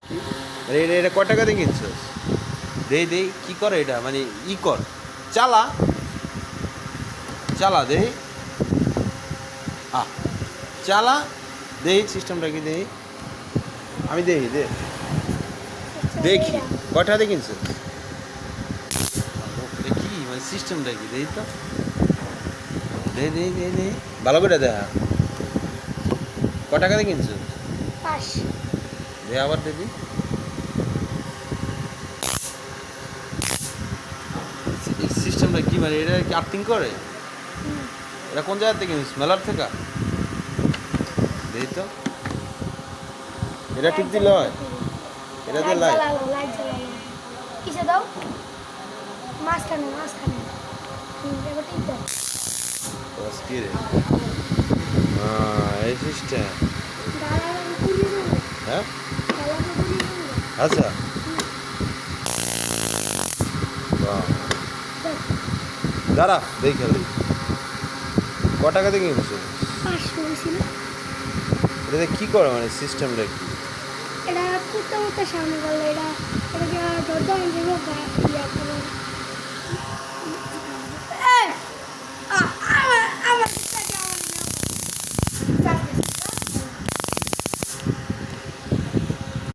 এটা কয় টাকা দিয়ে কিনছো? দেই দেই কি করে এটা মানে ই কর চালা চালা দেই চালা দেই সিস্টেমটা কি দেই আমি দেখি দেখি কয় টাকা দিয়ে কিনছো? এটা কি মানে সিস্টেমটা কি দেই তো দেই দেই দেই দেই ভালো করে দেখা কয় টাকা দিয়ে কিনছো? 5 দে আবার দিবি সিস্টেমটা কি মানে এটা কি আর্থিং করে? এটা কোন জায়গা থেকে কিনিস মেলার থেকে? দেই তো এটা টিপ দিলে হয়? এটা দিয়ে লাইট লাইট জ্বালালো কিসে দাও মাঝখানে এবার ঠিক দাও বস কি রে এই সিস্টেম দাঁড়ানো পুরি দেবো হ্যাঁ দাঁড়ানো পুরি দেবো আচ্ছা বাহ দাঁড়া দেখে ক টাকা দিয়ে কিনছো? 500 ছিল এটাতে কি করে মানে সিস্টেমটা কি? এটা কুত্তা সামনে করলে এটা এটা ধরতে আমি ইয়া